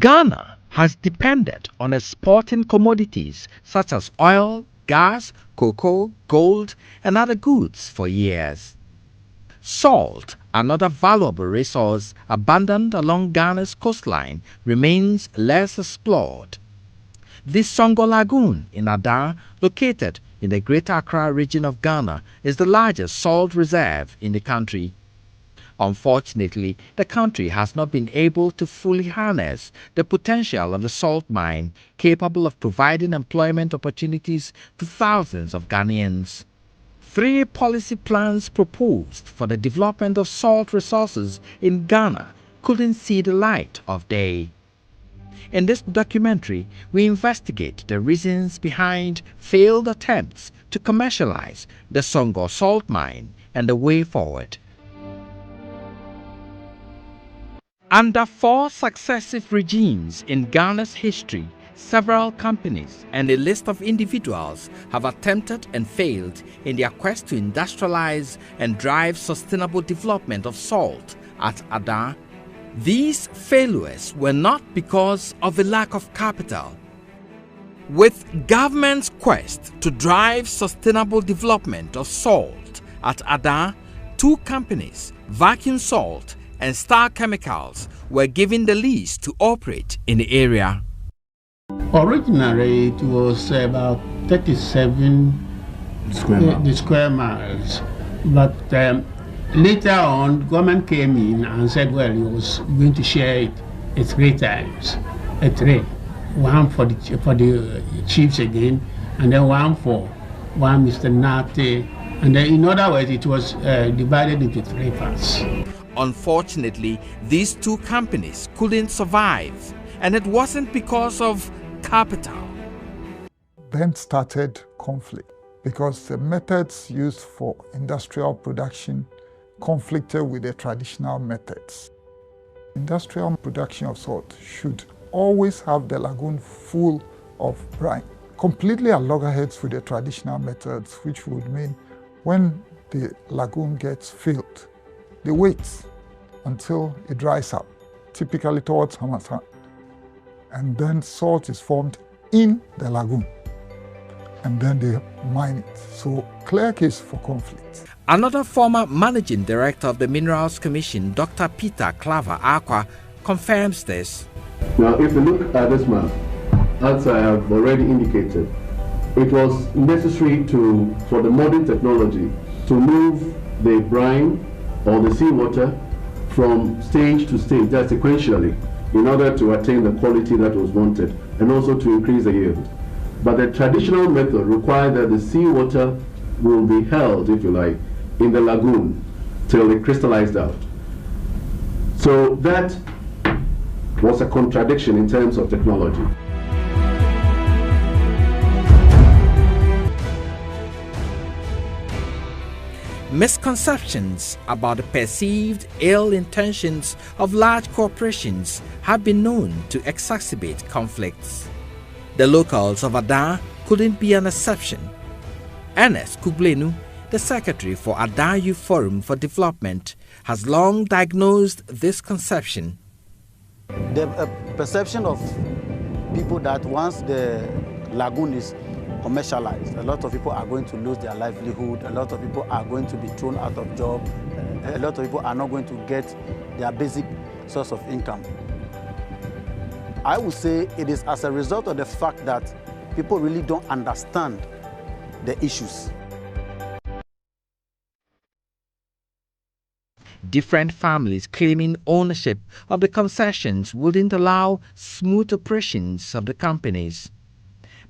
Ghana has depended on exporting commodities such as oil, gas, cocoa, gold, and other goods for years. Salt, another valuable resource abundant along Ghana's coastline, remains less explored. The Songor Lagoon in Ada, located in the Greater Accra region of Ghana, is the largest salt reserve in the country. Unfortunately, the country has not been able to fully harness the potential of the salt mine, capable of providing employment opportunities to thousands of Ghanaians. 3 policy plans proposed for the development of salt resources in Ghana couldn't see the light of day. In this documentary, we investigate the reasons behind failed attempts to commercialize the Songor salt mine and the way forward. Under 4 successive regimes in Ghana's history, several companies and a list of individuals have attempted and failed in their quest to industrialize and drive sustainable development of salt at Ada. These failures were not because of a lack of capital. With government's quest to drive sustainable development of salt at Ada, 2 companies, Vacuum Salt and Star Chemicals, were given the lease to operate in the area. Originally, it was about 37 square miles, but later on, government came in and said, well, it was going to share it 3 times, a 3, one for the chiefs again, and then one for Mr. Nate, and then in other words, it was divided into 3 parts. Unfortunately, these 2 companies couldn't survive, and it wasn't because of capital. Then started conflict because the methods used for industrial production conflicted with the traditional methods. Industrial production of salt should always have the lagoon full of brine, completely at loggerheads with the traditional methods, which would mean when the lagoon gets filled, they wait until it dries up, typically towards Hamatan, and then salt is formed in the lagoon, and then they mine it. So, clear case for conflict. Another former managing director of the Minerals Commission, Dr. Peter Claver Aqua, confirms this. Now, if you look at this map, as I have already indicated, it was necessary for the modern technology to move the brine or the seawater from stage to stage, that's sequentially, in order to attain the quality that was wanted and also to increase the yield. But the traditional method required that the seawater will be held, if you like, in the lagoon till it crystallized out. So that was a contradiction in terms of technology. Misconceptions about the perceived ill intentions of large corporations have been known to exacerbate conflicts. The locals of Ada couldn't be an exception. Ernest Kublenu, the secretary for Ada Youth Forum for Development, has long diagnosed this conception. The perception of people that once the lagoon is commercialized, a lot of people are going to lose their livelihood, a lot of people are going to be thrown out of job, a lot of people are not going to get their basic source of income. I would say it is as a result of the fact that people really don't understand the issues. Different families claiming ownership of the concessions wouldn't allow smooth operations of the companies.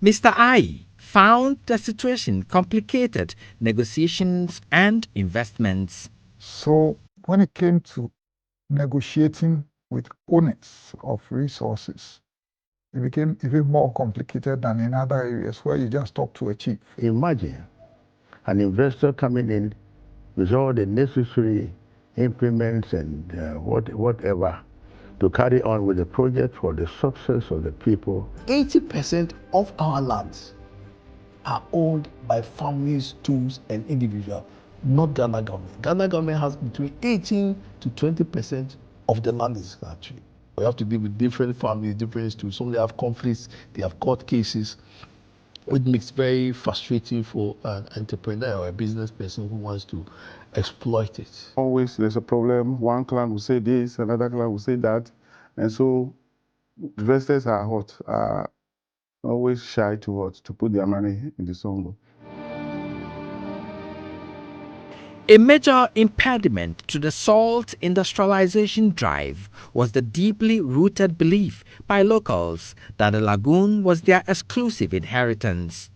Mr. I found the situation complicated negotiations and investments. So when it came to negotiating with owners of resources, it became even more complicated than in other areas where you just talk to a chief. Imagine an investor coming in with all the necessary implements and whatever to carry on with the project for the success of the people. 80% of our lands are owned by families, tools, and individuals, not Ghana government. Ghana government has between 18 to 20% of the land in this country. We have to deal with different families, different institutions. Some they have conflicts, they have court cases, which makes it very frustrating for an entrepreneur or a business person who wants to exploit it. Always there's a problem. One clan will say this, another clan will say that. And so investors are always shy to put their money in the Songor. A major impediment to the salt industrialization drive was the deeply rooted belief by locals that the lagoon was their exclusive inheritance,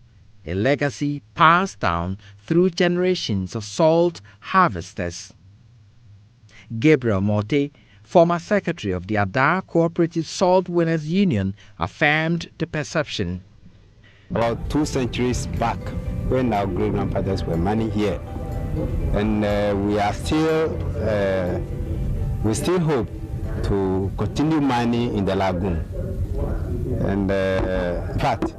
a legacy passed down through generations of salt harvesters. Gabriel Morte, former secretary of the Ada Cooperative Salt Winners Union, affirmed the perception. About 2 centuries back, when our great-grandfathers were mining here, and we still hope to continue mining in the lagoon. And in fact,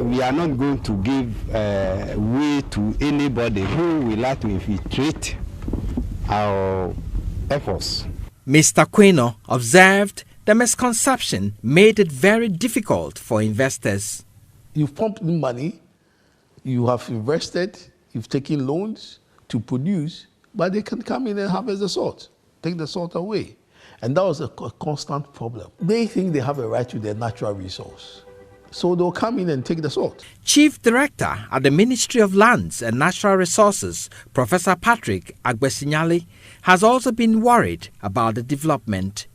we are not going to give way to anybody who will like to infiltrate our efforts. Mr. Quino observed the misconception made it very difficult for investors. You've pumped in money, you have invested, you've taken loans to produce, but they can come in and harvest the salt, take the salt away. And that was a constant problem. They think they have a right to their natural resource, so they'll come in and take the salt. Chief Director at the Ministry of Lands and Natural Resources, Professor Patrick Agbesinyale, has also been worried about the development.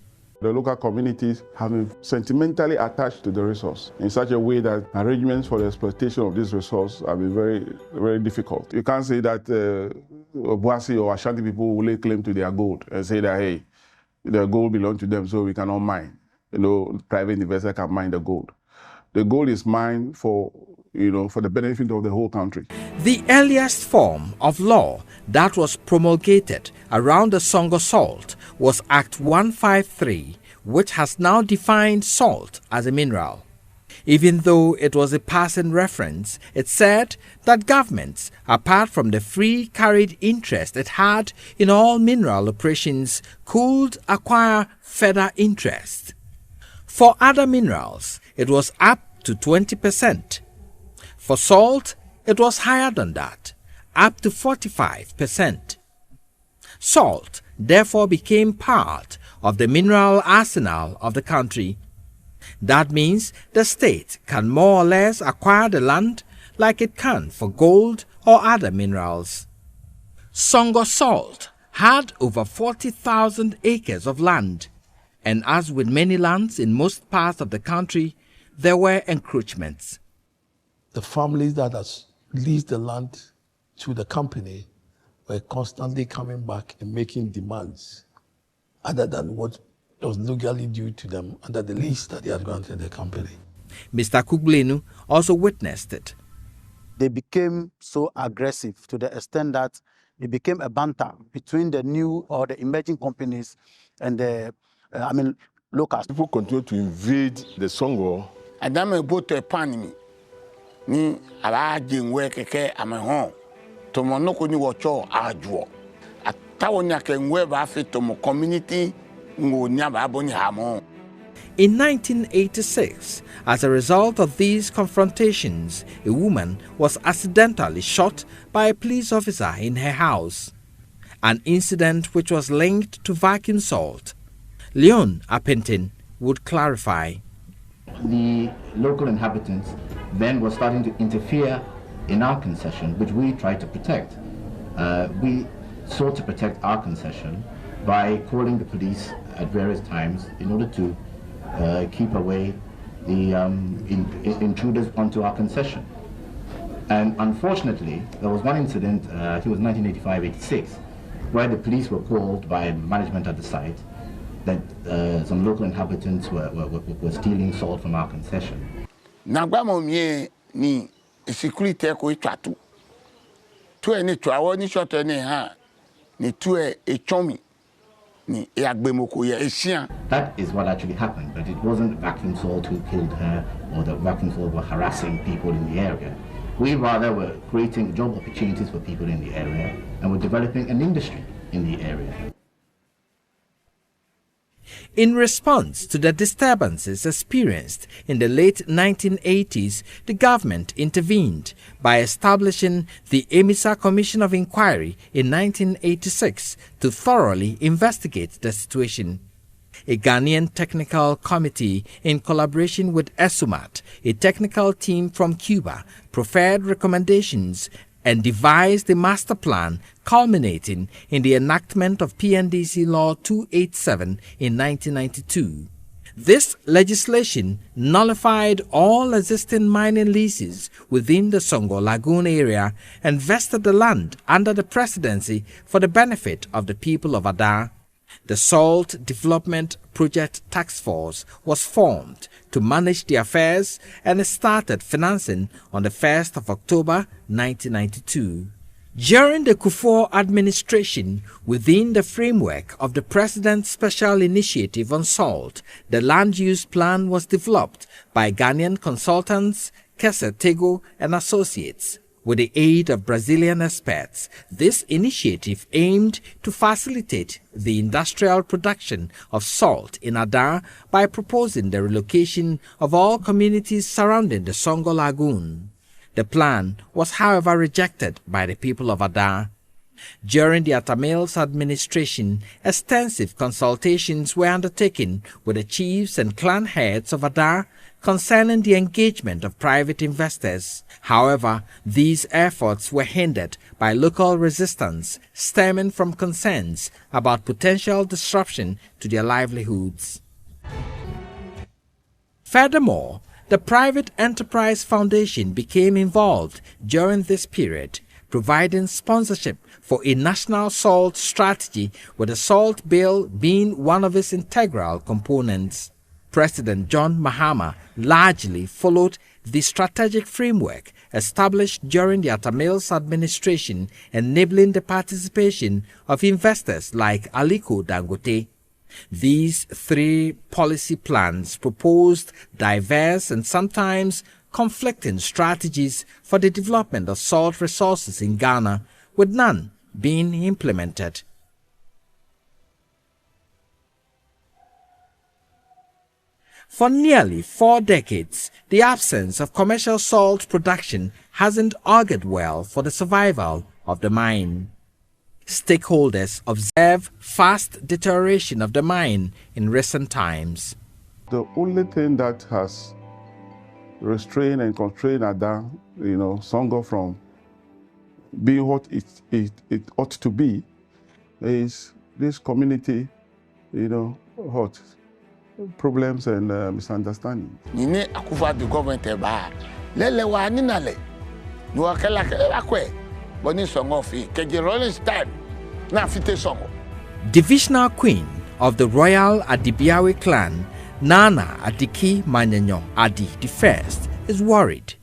The local communities have been sentimentally attached to the resource in such a way that arrangements for the exploitation of this resource have been very, very difficult. You can't say that Obuasi or Ashanti people will lay claim to their gold and say that, hey, the gold belongs to them, so we cannot mine. Private investor can mine the gold. The gold is mined for the benefit of the whole country. The earliest form of law that was promulgated around the Songor salt was Act 153, which has now defined salt as a mineral. Even though it was a passing reference, it said that governments, apart from the free carried interest it had in all mineral operations, could acquire further interest. For other minerals, it was up to 20%. For salt, it was higher than that, up to 45%. Salt therefore became part of the mineral arsenal of the country. That means the state can more or less acquire the land like it can for gold or other minerals. Songor salt had over 40,000 acres of land, and as with many lands in most parts of the country, there were encroachments. The families that has leased the land to the company were constantly coming back and making demands other than what was legally due to them under the lease that they had granted the company. Mr. Kuglenu also witnessed it. They became so aggressive to the extent that it became a banter between the new or the emerging companies and the locals. People continue to invade the Songor. And then I bought a pan ni alaji keke ame hon tomo no ko ni wocho ajo atawonya ke nwe ba fi tomo community ngo nya ba boni hamo. In 1986, as a result of these confrontations, a woman was accidentally shot by a police officer in her house, an incident which was linked to vacuum salt. Leon Apentin would clarify. The local inhabitants then were starting to interfere in our concession, which we tried to protect. We sought to protect our concession by calling the police at various times in order to keep away the intruders onto our concession. And unfortunately, there was one incident, I think it was 1985-86, where the police were called by management at the site that some local inhabitants were stealing salt from our concession. Nagbamo mie ni security ko itwatu. Tu eni twawo ni shot eni ha ni tu e chomi ni e agbemoko ye esian. That is what actually happened, but it wasn't vacuum salt who killed her or that vacuum salt were harassing people in the area. We rather were creating job opportunities for people in the area and were developing an industry in the area. In response to the disturbances experienced in the late 1980s, the government intervened by establishing the EMISA Commission of Inquiry in 1986 to thoroughly investigate the situation. A Ghanaian technical committee, in collaboration with ESUMAT, a technical team from Cuba, prepared recommendations and devised a master plan culminating in the enactment of PNDC Law 287 in 1992. This legislation nullified all existing mining leases within the Songor Lagoon area and vested the land under the presidency for the benefit of the people of Ada. The Salt Development Project Task Force was formed to manage the affairs and started financing on the 1st of October 1992. During the Kufuor administration, within the framework of the President's Special Initiative on Salt, the land use plan was developed by Ghanaian consultants Kese Tego and Associates. With the aid of Brazilian experts, this initiative aimed to facilitate the industrial production of salt in Ada by proposing the relocation of all communities surrounding the Songor Lagoon. The plan was, however, rejected by the people of Ada. During the Atta Mills administration, extensive consultations were undertaken with the chiefs and clan heads of Ada concerning the engagement of private investors. However, these efforts were hindered by local resistance stemming from concerns about potential disruption to their livelihoods. Furthermore, the Private Enterprise Foundation became involved during this period, providing sponsorship for a national salt strategy, with the salt bill being one of its integral components. President John Mahama largely followed the strategic framework established during the Atta Mills administration, enabling the participation of investors like Aliko Dangote. These three policy plans proposed diverse and sometimes conflicting strategies for the development of salt resources in Ghana, with none being implemented. For nearly 4 decades, the absence of commercial salt production hasn't augured well for the survival of the mine. Stakeholders observe fast deterioration of the mine in recent times. The only thing that has restrained and constrained Ada, Songor, from being what it ought to be, is this community, hurt problems and misunderstanding. Nine akufa the government eba lele wa ninale no akela akwe boni Songor fi keje rolling style na fite Songor. Divisional Queen of the Royal Adibiawe clan, Nana Adiki Manyanyo Adi I is worried.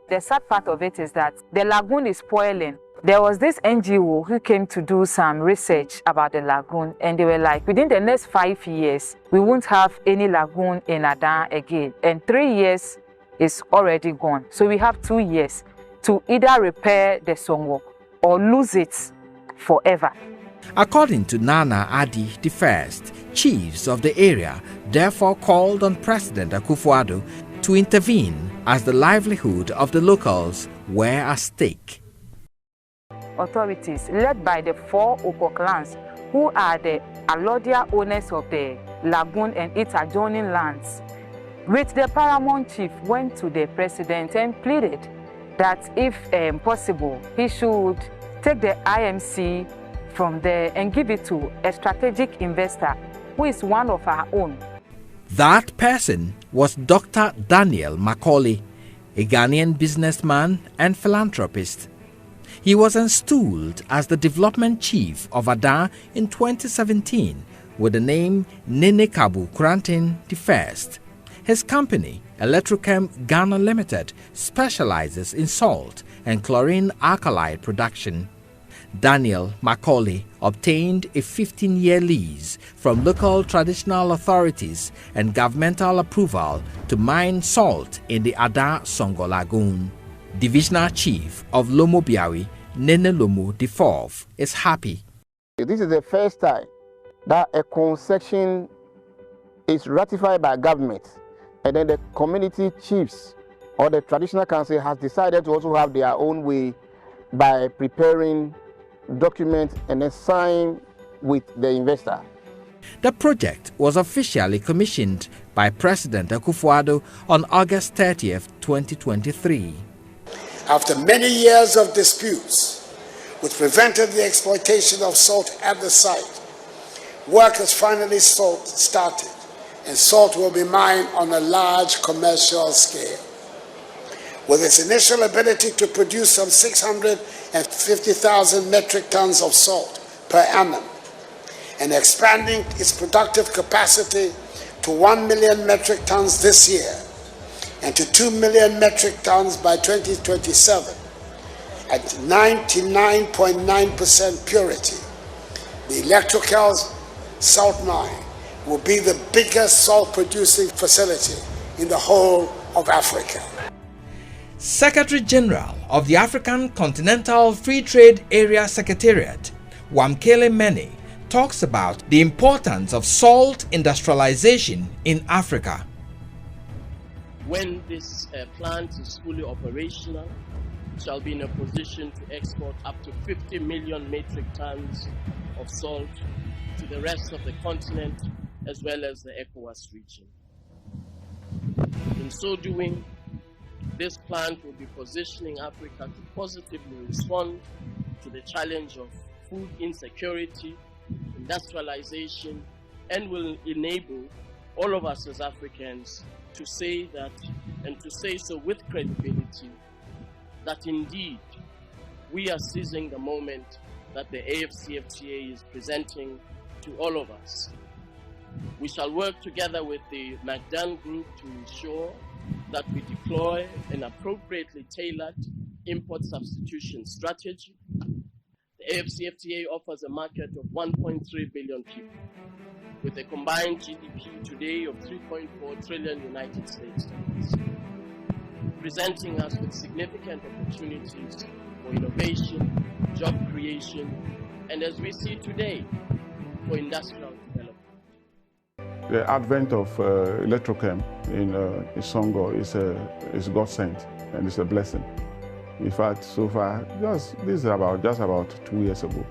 The sad part of it is that the lagoon is spoiling. There was this NGO who came to do some research about the lagoon, and they were like, within the next 5 years, we won't have any lagoon in Ada again. And 3 years is already gone. So we have 2 years to either repair the Songor or lose it forever. According to Nana Adi I, chiefs of the area therefore called on President Akufo-Addo to intervene as the livelihood of the locals were at stake. Authorities led by the 4 Oko clans, who are the allodial owners of the lagoon and its adjoining lands, with the paramount chief, went to the president and pleaded that if possible, he should take the IMC from there and give it to a strategic investor who is one of our own. That person was Dr. Daniel Macaulay, a Ghanaian businessman and philanthropist. He was installed as the development chief of Ada in 2017 with the name Nene Kabu Kurantin I. His company, Electrochem Ghana Limited, specializes in salt and chlorine alkali production. Daniel Macaulay obtained a 15-year lease from local traditional authorities and governmental approval to mine salt in the Ada Songor Lagoon. Divisional Chief of Lomo Biawi, Nene Lomo IV, is happy. This is the first time that a concession is ratified by government, and then the community chiefs or the traditional council has decided to also have their own way by preparing documents and then sign with the investor. The project was officially commissioned by President Akufo-Addo on August 30th, 2023. After many years of disputes, which prevented the exploitation of salt at the site, work has finally started, and salt will be mined on a large commercial scale. With its initial ability to produce some 650,000 metric tons of salt per annum, and expanding its productive capacity to 1 million metric tons this year, and to 2 million metric tons by 2027, at 99.9% purity, the electrical salt mine will be the biggest salt-producing facility in the whole of Africa. Secretary General of the African Continental Free Trade Area Secretariat, Wamkele Mene, talks about the importance of salt industrialization in Africa. When this plant is fully operational, it shall be in a position to export up to 50 million metric tons of salt to the rest of the continent as well as the ECOWAS region. In so doing, this plant will be positioning Africa to positively respond to the challenge of food insecurity, industrialization, and will enable all of us as Africans to say that, and to say so with credibility, that indeed we are seizing the moment that the AFCFTA is presenting to all of us. We shall work together with the McDan Group to ensure that we deploy an appropriately tailored import substitution strategy. The AFCFTA offers a market of 1.3 billion people, with a combined GDP today of 3.4 trillion United States dollars, presenting us with significant opportunities for innovation, job creation, and as we see today, for industrial development. The advent of electrochem in Songor is God sent, and it's a blessing. In fact, so far, this is just about 2 years ago.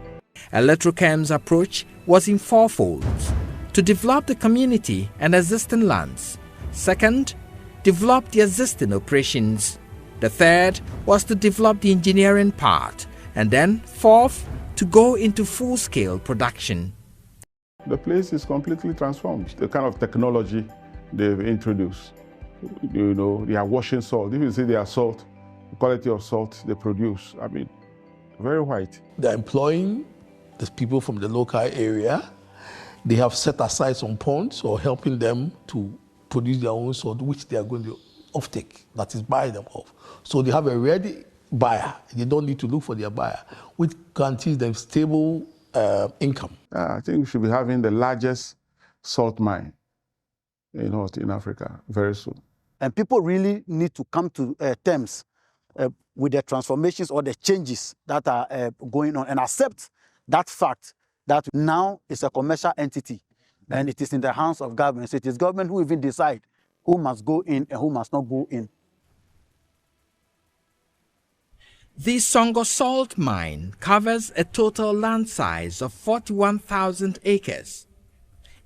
Electrochem's approach was in four folds: to develop the community and existing lands. Second, develop the existing operations. The third was to develop the engineering part. And then fourth, to go into full-scale production. The place is completely transformed. The kind of technology they've introduced, they are washing salt. If you see their salt, the quality of salt they produce, I mean, very white. They're employing the people from the local area. They have set aside some ponds or helping them to produce their own salt, which they are going to offtake, that is buy them off. So they have a ready buyer. They don't need to look for their buyer, which guarantees them stable income. I think we should be having the largest salt mine in Africa very soon. And people really need to come to terms with the transformations or the changes that are going on and accept that fact that now it's a commercial entity and it is in the hands of government. So it is government who even decide who must go in and who must not go in. The Songor salt mine covers a total land size of 41,000 acres.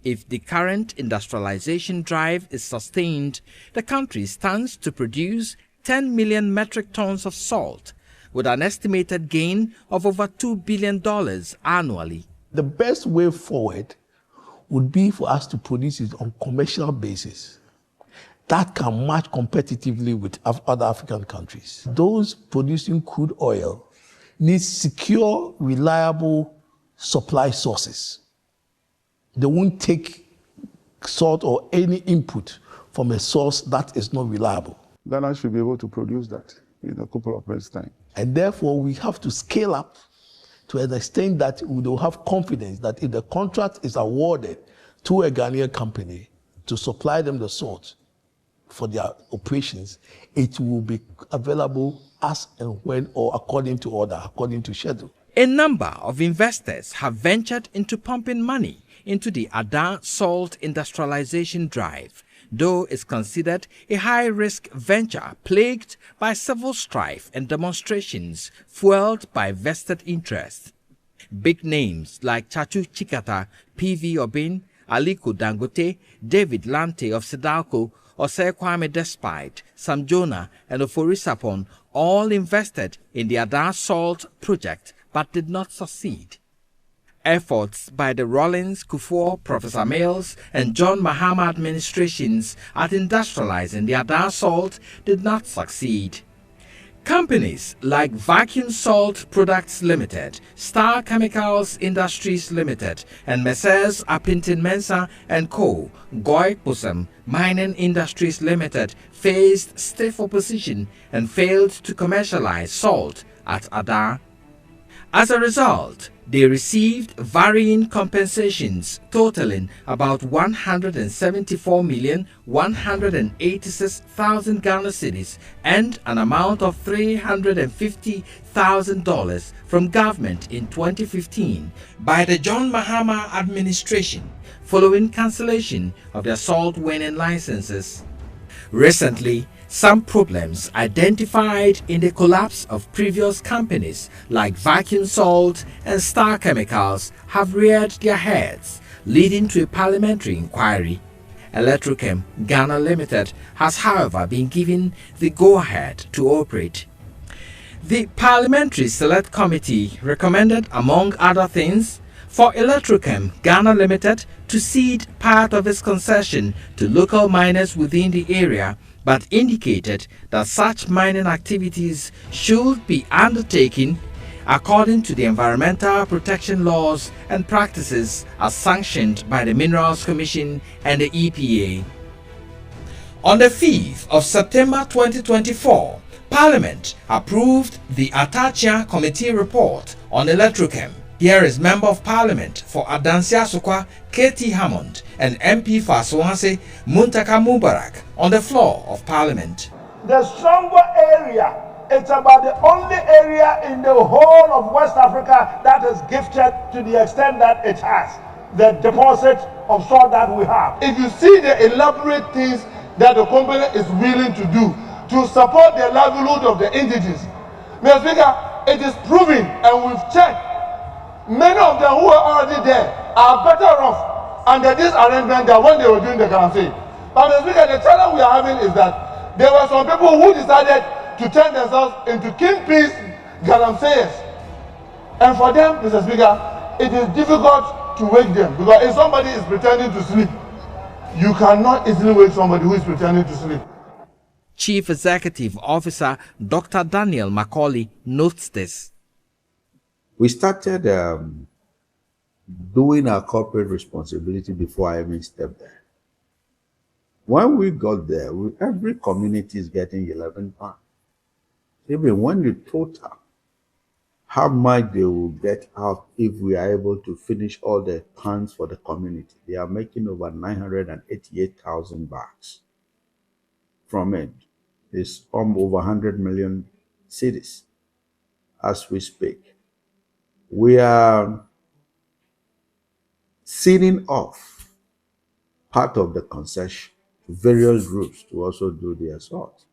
If the current industrialization drive is sustained, the country stands to produce 10 million metric tons of salt, with an estimated gain of over $2 billion annually. The best way forward would be for us to produce it on commercial basis that can match competitively with other African countries. Those producing crude oil need secure, reliable supply sources. They won't take salt or any input from a source that is not reliable. Ghana should be able to produce that in a couple of months' time. And therefore, we have to scale up to an extent that we will have confidence that if the contract is awarded to a Ghanaian company to supply them the salt for their operations, it will be available as and when or according to order, according to schedule. A number of investors have ventured into pumping money into the Ada salt industrialization drive, though it's considered a high-risk venture plagued by civil strife and demonstrations fueled by vested interests. Big names like Chachu Chikata, P.V. Obin, Aliko Dangote, David Lante of Sidalco, Osei Kwame Despite, Sam Jonah, and Oforisapon all invested in the Ada Salt project but did not succeed. Efforts by the Rollins, Kufuor, Professor Mills, and John Mahama administrations at industrializing the Ada Salt did not succeed. Companies like Vacuum Salt Products Limited, Star Chemicals Industries Limited, and Messrs. Apintin Mensah and Co., Goy Pusam Mining Industries Limited faced stiff opposition and failed to commercialize salt at Ada. As a result, they received varying compensations totaling about 174,186,000 Ghana cedis and an amount of $350,000 from government in 2015 by the John Mahama administration following cancellation of their salt winning licenses. Recently, some problems identified in the collapse of previous companies like Vacuum Salt and Star Chemicals have reared their heads, leading to a parliamentary inquiry. Electrochem Ghana Limited has, however, been given the go-ahead to operate. The Parliamentary Select Committee recommended, among other things, for Electrochem Ghana Limited to cede part of its concession to local miners within the area, but indicated that such mining activities should be undertaken according to the environmental protection laws and practices as sanctioned by the Minerals Commission and the EPA. On the 5th of September 2024, Parliament approved the Atachia Committee report on Electrochem. Here is Member of Parliament for Adansia Sukwa, K.T. Hammond, and MP for Aswanse, Muntaka Mubarak, on the floor of Parliament. The Songor area, it's about the only area in the whole of West Africa that is gifted to the extent that it has the deposit of salt that we have. If you see the elaborate things that the company is willing to do to support the livelihood of the indigenous, Mr. Speaker, it is proven, and we've checked. Many of them who are already there are better off under this arrangement than when they were doing the campaign. But Mr. Speaker, the challenge we are having is that there were some people who decided to turn themselves into kingpins, galamseyers. And for them, Mr. Speaker, it is difficult to wake them, because if somebody is pretending to sleep, you cannot easily wake somebody who is pretending to sleep. Chief Executive Officer Dr. Daniel Macaulay notes this. We started doing our corporate responsibility before I even stepped there. When we got there, every community is getting 11 pounds. Even when you total how much they will get out if we are able to finish all the plans for the community, they are making over 988,000 bags from it. It's over 100 million cities as we speak. We are sealing off part of the concession to various groups to also do the assault.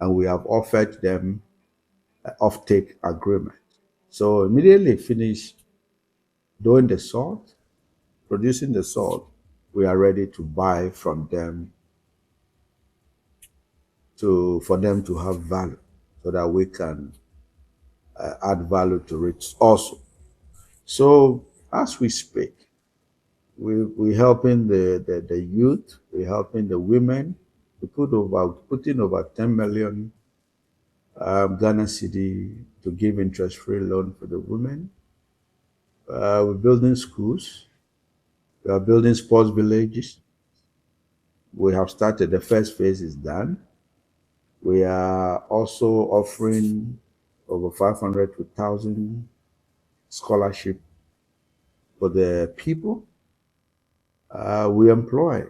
And we have offered them an off-take agreement. So immediately finish doing the salt, producing the salt, we are ready to buy from them for them to have value so that we can add value to it also. So as we speak, we're helping the youth, we're helping the women. We putting over 10 million Ghana cedi to give interest-free loan for the women. We're building schools. We are building sports villages. We have started, the first phase is done. We are also offering over 500 to 1,000 scholarship for the people. We employ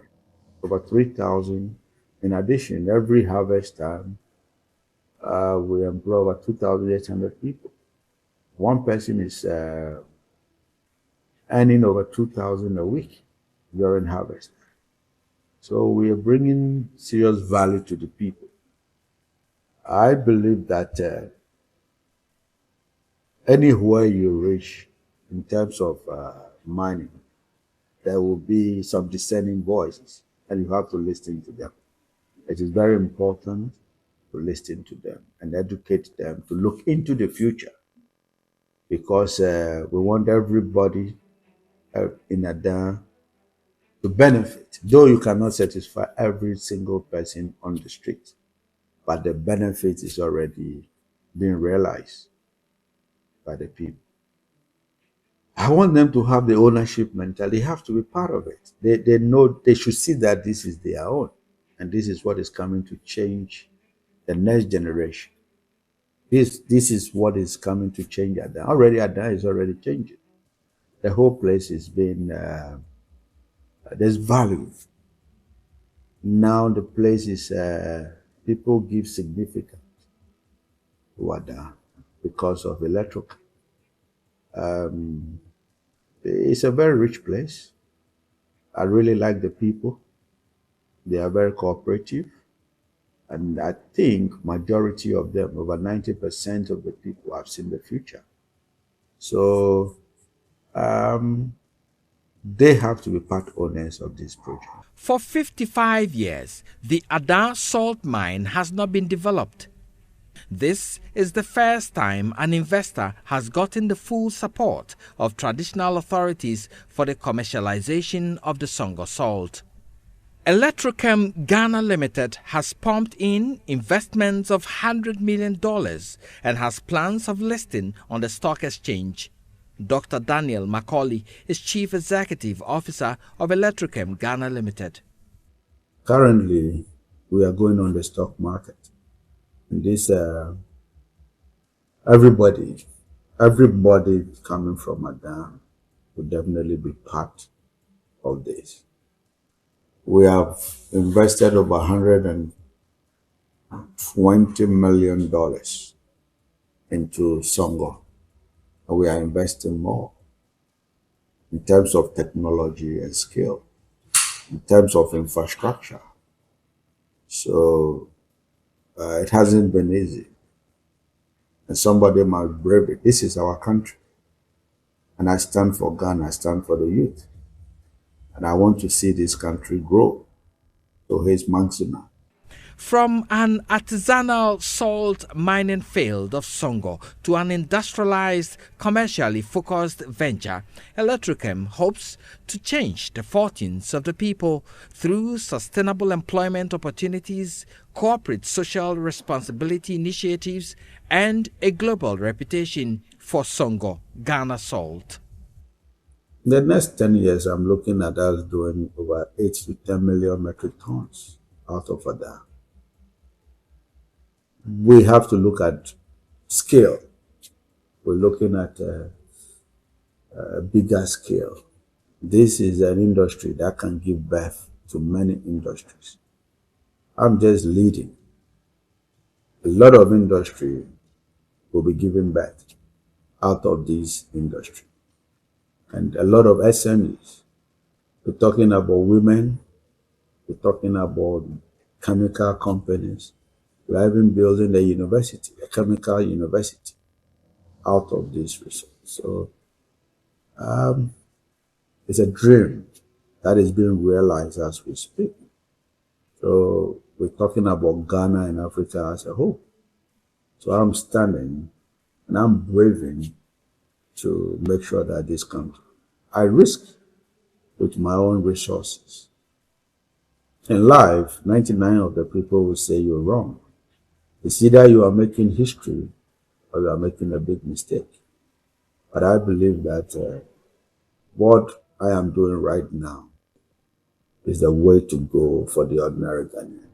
over 3,000. In addition, every harvest time, we employ over 2,800 people. One person is earning over 2,000 a week during harvest. So we are bringing serious value to the people. I believe that anywhere you reach in terms of mining, there will be some discerning voices, and you have to listen to them. It is very important to listen to them and educate them to look into the future, because we want everybody in Adan to benefit. Though you cannot satisfy every single person on the street, but the benefit is already being realized by the people. I want them to have the ownership mentality. They have to be part of it. They know, they should see that this is their own, and this is what is coming to change the next generation. This is what is coming to change Adan. Already Adan is already changing. The whole place is being, there's value. Now the place is, people give significance to Adan because of electric. It's a very rich place. I really like the people. They are very cooperative. And I think majority of them, over 90% of the people, have seen the future. So they have to be part owners of this project. For 55 years, the Adan salt mine has not been developed. This is the first time an investor has gotten the full support of traditional authorities for the commercialization of the Songor salt. Electrochem Ghana Limited has pumped in investments of $100 million and has plans of listing on the stock exchange. Dr. Daniel Macaulay is Chief Executive Officer of Electrochem Ghana Limited. Currently, we are going on the stock market. And this, everybody coming from Adan will definitely be part of this. We have invested over $120 million into Songor, and we are investing more in terms of technology and skill, in terms of infrastructure. So it hasn't been easy, and somebody must brave it. This is our country, and I stand for Ghana, I stand for the youth. And I want to see this country grow to his maximum. From an artisanal salt mining field of Songor to an industrialized, commercially focused venture, Electrochem hopes to change the fortunes of the people through sustainable employment opportunities, corporate social responsibility initiatives, and a global reputation for Songor Ghana salt. In the next 10 years, I'm looking at us doing over 8 to 10 million metric tons out of Adan. We have to look at scale. We're looking at a bigger scale. This is an industry that can give birth to many industries. I'm just leading. A lot of industry will be given birth out of this industry. And a lot of SMEs. We're talking about women. We're talking about chemical companies. We're even building a university, a chemical university, out of this resource. So it's a dream that is being realized as we speak. So we're talking about Ghana and Africa as a whole. So I'm standing and I'm braving to make sure that this comes. I risk with my own resources. In life, 99 of the people will say you're wrong. It's either you are making history or you are making a big mistake. But I believe that what I am doing right now is the way to go for the ordinary Ghanaian.